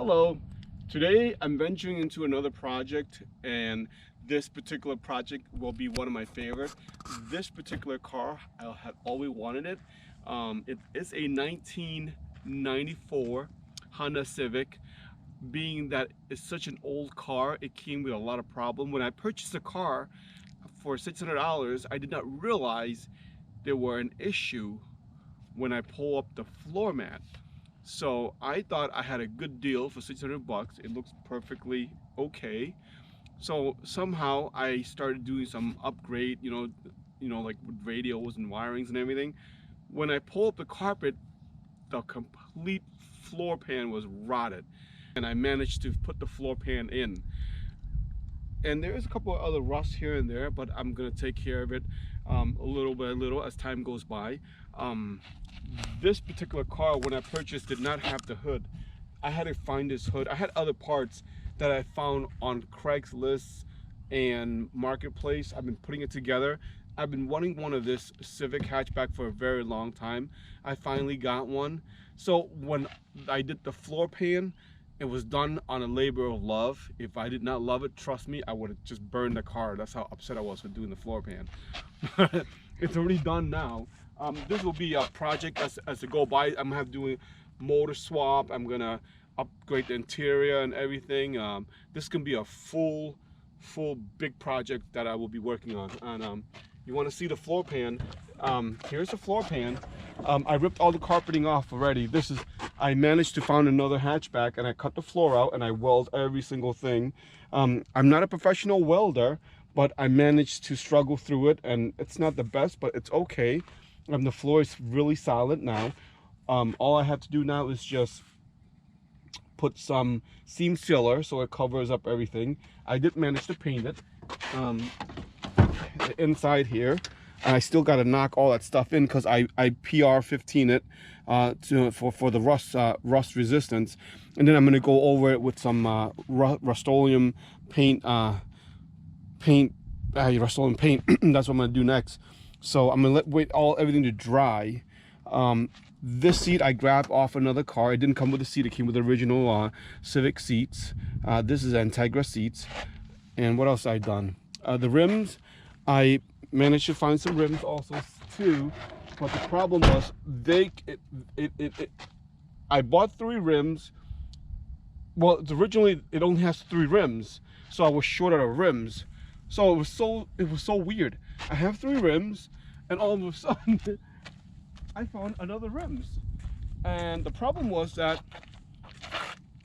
Hello, today I'm venturing into another project, and this particular project will be one of my favorite. This particular car, I have always wanted it. It is a 1994 Honda Civic. Being that it's such an old car, it came with a lot of problems. When I purchased the car for $600, I did not realize there were an issue when I pull up the floor mat. So I thought I had a good deal for 600 bucks. It looks perfectly okay. So somehow I started doing some upgrade, like with radios and wirings and everything. When I pull up the carpet, the complete floor pan was rotted, and I managed to put the floor pan in. And there is a couple of other rusts here and there, but I'm gonna take care of it little by little as time goes by. This particular car, when I purchased, did not have the hood. I had to find this hood. I had other parts that I found on Craigslist and Marketplace. I've been putting it together. I've been wanting one of this Civic hatchback for a very long time. I finally got one. So when I did the floor pan, it was done on a labor of love. If I did not love it, trust me, I would have just burned the car. That's how upset I was with doing the floor pan. It's already done now. This will be a project as to go by. I'm gonna have doing motor swap. I'm gonna upgrade the interior and everything. This can be a full big project that I will be working on. And you want to see the floor pan? Here's the floor pan. I ripped all the carpeting off already. I managed to find another hatchback, and I cut the floor out and I weld every single thing. I'm not a professional welder, but I managed to struggle through it, and it's not the best, but it's okay. The floor is really solid now. All I have to do now is just put some seam sealer so it covers up everything. I did manage to paint it, the inside here, and I still got to knock all that stuff in because I PR15 it for the rust resistance, and then I'm going to go over it with some Rust-Oleum paint. Rust-Oleum paint. That's what I'm going to do next. So I'm gonna wait everything to dry. This seat I grabbed off another car. It didn't come with the seat. It came with the original Civic seats. This is Integra seats. And what else I done? The rims, I managed to find some rims also too. But the problem was I bought 3 rims. Well, originally it only has 3 rims, so I was short of rims. So it was so weird. I have 3 rims, and all of a sudden I found another rims, and the problem was that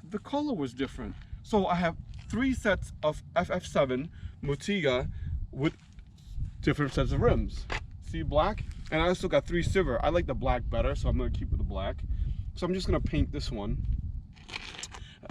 the color was different. So I have 3 sets of FF7 Motiga with different sets of rims. See, black, and I also got 3 silver. I like the black better, so I'm gonna keep with the black. So I'm just gonna paint this one.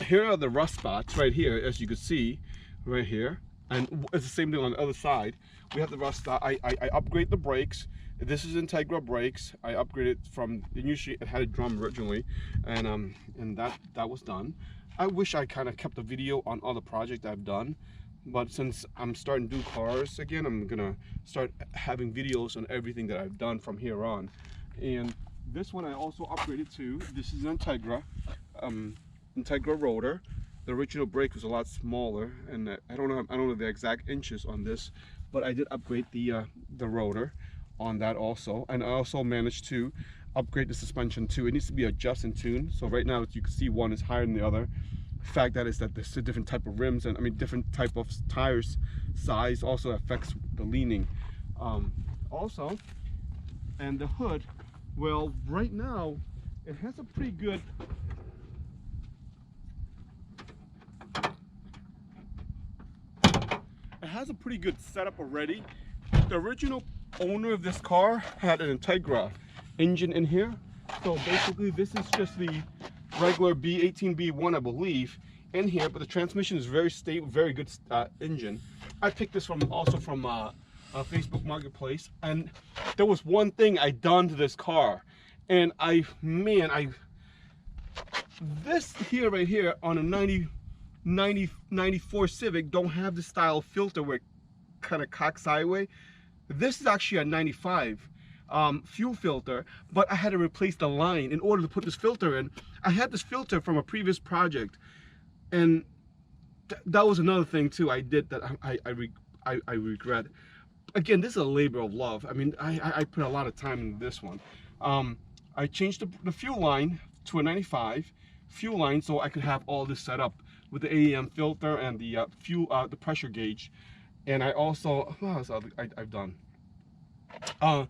Here are the rust spots right here, as you can see right here. And it's the same thing on the other side. We have the rust. I upgrade the brakes. This is Integra brakes. I upgraded from, usually it had a drum originally, and that was done. I wish I kind of kept a video on all the projects I've done, but since I'm starting to do cars again, I'm gonna start having videos on everything that I've done from here on. And this one I also upgraded to. This is an Integra rotor. The original brake was a lot smaller, and I don't know the exact inches on this, but I did upgrade the rotor on that also. And I also managed to upgrade the suspension too. It needs to be adjust and tune. So right now, as you can see, one is higher than the other. The fact that is that there's a different type of rims, and different type of tires size also affects the leaning. Also, and the hood, well, right now it has a pretty good. It has a pretty good setup already. The original owner of this car had an Integra engine in here. So basically this is just the regular B18B1, I believe, in here, but the transmission is very stable, very good engine. I picked this also from Facebook Marketplace, and there was one thing I done to this car, and this here right here on a 94 Civic don't have the style filter where it kind of cocks sideways. This is actually a 95. fuel filter, but I had to replace the line in order to put this filter in. I had this filter from a previous project, and that was another thing too I did that I regret. Again, this is a labor of love. I mean, I put a lot of time into this one. I changed the fuel line to a 95 fuel line so I could have all this set up with the AEM filter and the the pressure gauge. And I also, what else I've done? Oh,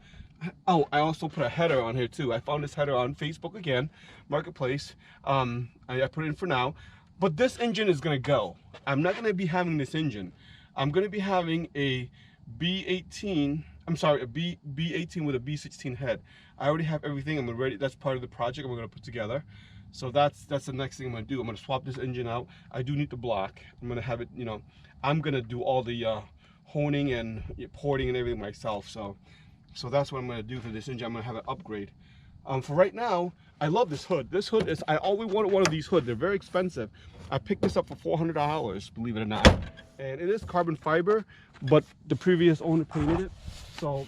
I also put a header on here too. I found this header on Facebook again, Marketplace. I put it in for now. But this engine is gonna go. I'm not gonna be having this engine. I'm gonna be having a B18. I'm sorry, a B18 with a B16 head. I already have everything. I'm ready. That's part of the project I'm gonna put together. So that's the next thing I'm gonna do. I'm gonna swap this engine out. I do need the block. I'm gonna have it. You know, I'm gonna do all the honing and porting and everything myself. So that's what I'm gonna do for this engine. I'm gonna have an upgrade. For right now, I love this hood. This hood is, I always wanted one of these hoods. They're very expensive. I picked this up for $400, believe it or not. And it is carbon fiber, but the previous owner painted it. So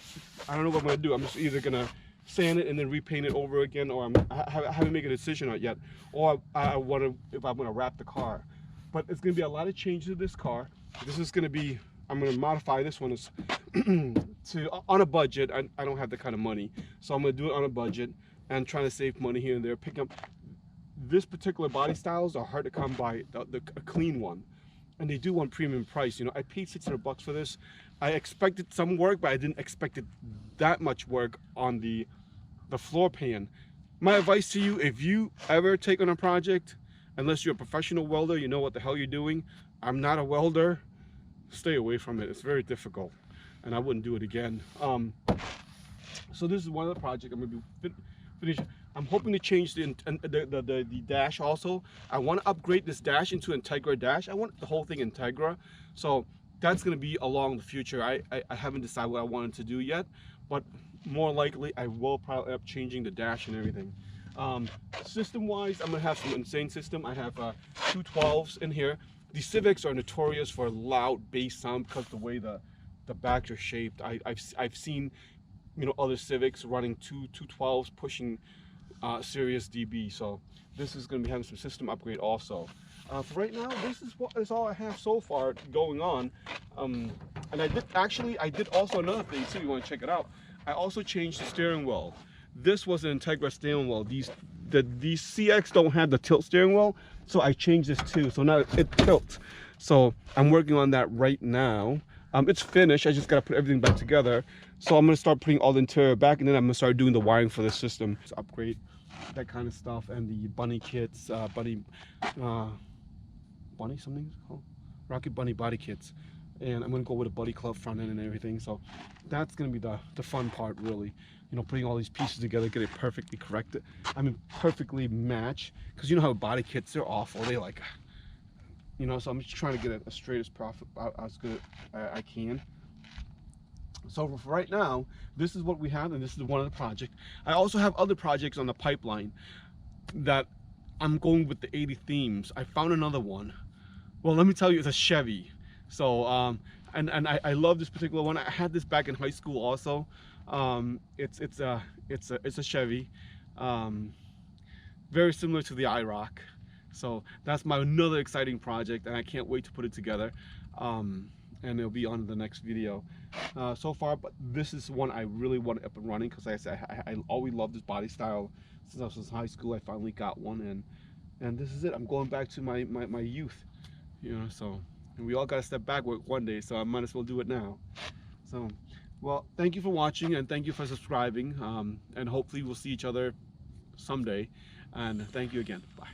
I don't know what I'm gonna do. I'm just either gonna sand it and then repaint it over again, or I haven't made a decision on it yet. Or I want to, if I'm gonna wrap the car. But it's gonna be a lot of changes to this car. This is gonna be, I'm gonna modify this one as to on a budget. I don't have that kind of money, so I'm gonna do it on a budget and trying to save money here and there. Pick up this particular body styles are hard to come by, a clean one, and they do want premium price. You know, I paid $600 for this. I expected some work, but I didn't expect it that much work on the floor pan. My advice to you, if you ever take on a project, unless you're a professional welder, you know what the hell you're doing. I'm not a welder. Stay away from it. It's very difficult, and I wouldn't do it again. So this is one of the projects I'm gonna be finishing. I'm hoping to change the dash also. I want to upgrade this dash into Integra dash. I want the whole thing Integra. So that's going to be along the future. I haven't decided what I wanted to do yet, but more likely I will probably end up changing the dash and everything. System wise, I'm going to have some insane system. I have 212s in here. The Civics are notorious for loud bass sound because the way the backs are shaped. I've seen, you know, other Civics running 212s pushing serious dB. So this is going to be having some system upgrade also. For right now, this is all I have so far going on. And I did also another thing too. You want to check it out? I also changed the steering wheel. This was an Integra steering wheel. These CX don't have the tilt steering wheel, so I changed this too. So now it tilts. So I'm working on that right now. It's finished. I just got to put everything back together. So I'm going to start putting all the interior back, and then I'm going to start doing the wiring for the system. Just upgrade that kind of stuff, and the bunny kits, bunny something called? Rocket Bunny body kits. And I'm going to go with a Buddy Club front end and everything. So that's going to be the fun part, really. You know, putting all these pieces together, get it perfectly corrected. I mean, perfectly match. Because you know how body kits, they're awful. They like, you know, so I'm just trying to get it as straight as as good as I can. So for right now, this is what we have, and this is one of the projects. I also have other projects on the pipeline that I'm going with the 80 themes. I found another one. Well, let me tell you, it's a Chevy. So and I love this particular one. I had this back in high school also. It's a Chevy, very similar to the IROC. So that's another exciting project, and I can't wait to put it together. And it'll be on the next video. So far, but this is one I really want up and running, because like I said, I always loved this body style since I was in high school. I finally got one, and this is it. I'm going back to my youth, you know. So, and we all got to step back one day, so I might as well do it now. So, well, thank you for watching, and thank you for subscribing, and hopefully we'll see each other someday. And thank you again. Bye.